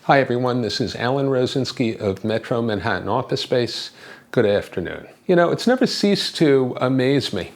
Hi everyone, this is Alan Rosinski of Metro Manhattan Office Space. Good afternoon. It's never ceased to amaze me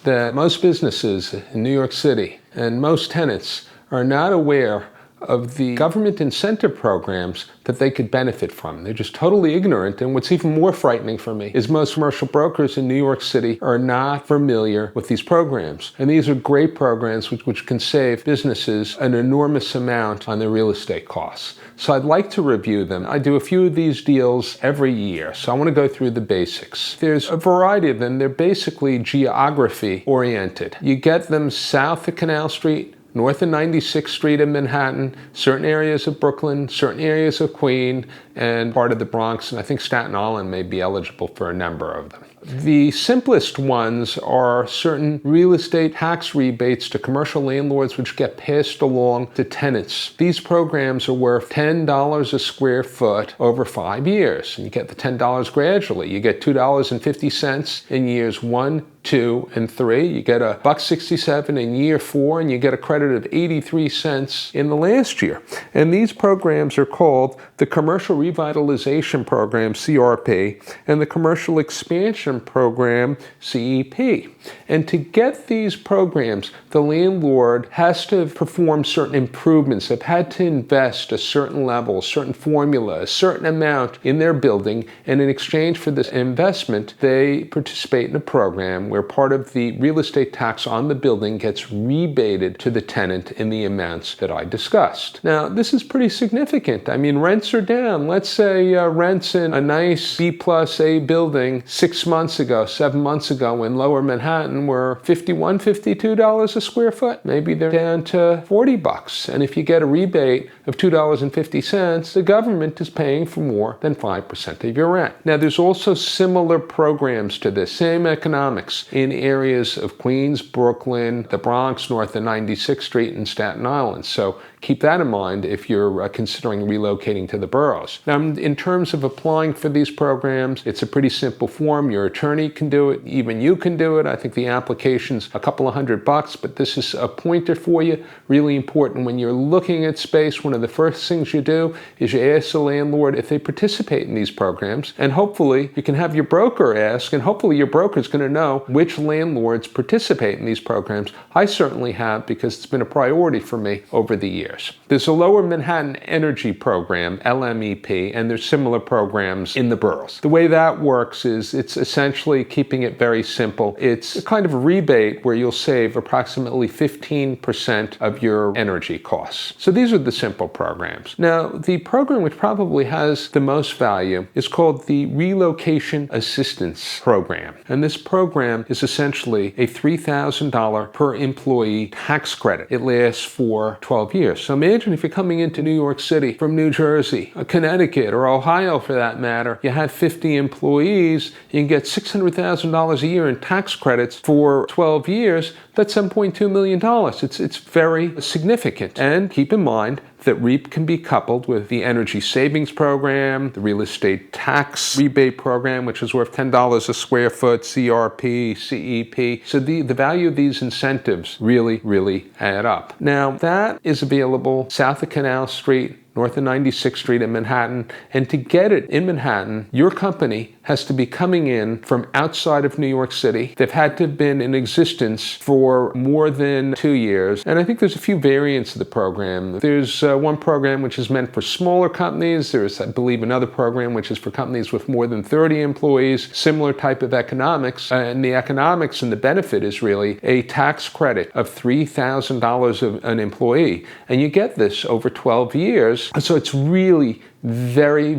that most businesses in New York City and most tenants are not aware of the government incentive programs that they could benefit from. They're just totally ignorant, and what's even more frightening for me is most commercial brokers in New York City are not familiar with these programs. And these are great programs which can save businesses an enormous amount on their real estate costs. So I'd like to review them. I do a few of these deals every year, so I want to go through the basics. There's a variety of them. They're basically geography oriented. You get them south of Canal Street, north of 96th Street in Manhattan, certain areas of Brooklyn, certain areas of Queens, and part of the Bronx, and I think Staten Island may be eligible for a number of them. The simplest ones are certain real estate tax rebates to commercial landlords which get passed along to tenants. These programs are worth $10 a square foot over 5 years, and you get the $10 gradually. You get $2.50 in years 1, 2, and 3. You get $1.67 in year 4, and you get a credit of 83 cents in the last year. And these programs are called the Commercial Revitalization Program, CRP, and the Commercial Expansion Program, CEP. And to get these programs, the landlord has to perform certain improvements. They've had to invest a certain level, a certain formula, a certain amount in their building, and in exchange for this investment, they participate in a program where part of the real estate tax on the building gets rebated to the tenant in the amounts that I discussed. Now, this is pretty significant. I mean, rents are down. Let's say rents in a nice B+A building 6 months ago, 7 months ago in Lower Manhattan were $51, $52 a square foot. Maybe they're down to $40. And if you get a rebate of $2.50, the government is paying for more than 5% of your rent. Now, there's also similar programs to this, same economics, in areas of Queens, Brooklyn, the Bronx, north of 96th Street, and Staten Island. So keep that in mind if you're considering relocating to the boroughs. Now, in terms of applying for these programs, it's a pretty simple form. Your attorney can do it. Even you can do it. I think the application's a couple of $100, but this is a pointer for you. Really important when you're looking at space. One of the first things you do is you ask the landlord if they participate in these programs, and hopefully you can have your broker ask, and hopefully your broker's going to know which landlords participate in these programs. I certainly have, because it's been a priority for me over the years. There's a Lower Manhattan Energy Program, LMEP, and there's similar programs in the boroughs. The way that works is it's essentially keeping it very simple. It's a kind of a rebate where you'll save approximately 15% of your energy costs. So these are the simple programs. Now, the program which probably has the most value is called the Relocation Assistance Program. And this program is essentially a $3,000 per employee tax credit. It lasts for 12 years. So imagine if you're coming into New York City from New Jersey, Connecticut, or Ohio for that matter, you have 50 employees, you can get $600,000 a year in tax credits for 12 years. That's $7.2 million. It's very significant. And keep in mind that REAP can be coupled with the Energy Savings Program, the Real Estate Tax Rebate Program, which is worth $10 a square foot, CRP, CEP. So the value of these incentives really add up. Now, that is available south of Canal Street, north of 96th Street in Manhattan. And to get it in Manhattan, your company has to be coming in from outside of New York City. They've had to have been in existence for more than 2 years. And I think there's a few variants of the program. There's one program which is meant for smaller companies. There's, I believe, another program which is for companies with more than 30 employees, similar type of economics. And the economics and the benefit is really a tax credit of $3,000 of an employee. And you get this over 12 years. So it's really very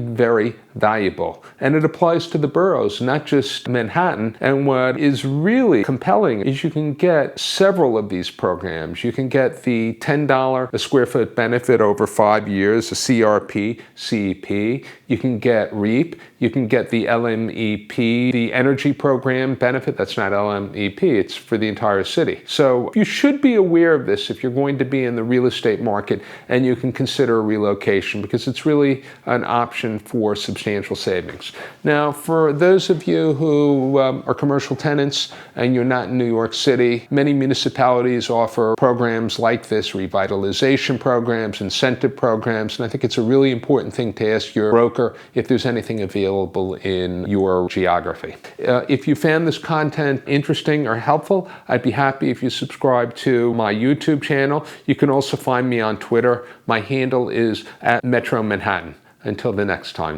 valuable. And it applies to the boroughs, not just Manhattan. And what is really compelling is you can get several of these programs. You can get the $10 a square foot benefit over 5 years, a CRP, CEP. You can get REAP. You can get the LMEP, the energy program benefit. That's not LMEP, it's for the entire city. So you should be aware of this if you're going to be in the real estate market and you can consider a relocation, because it's really an option for substantial savings. Now, for those of you who are commercial tenants and you're not in New York City, many municipalities offer programs like this, revitalization programs, incentive programs, and I think it's a really important thing to ask your broker if there's anything available in your geography. If you found this content interesting or helpful, I'd be happy if you subscribe to my YouTube channel. You can also find me on Twitter. My handle is @Metro Manhattan. Until the next time.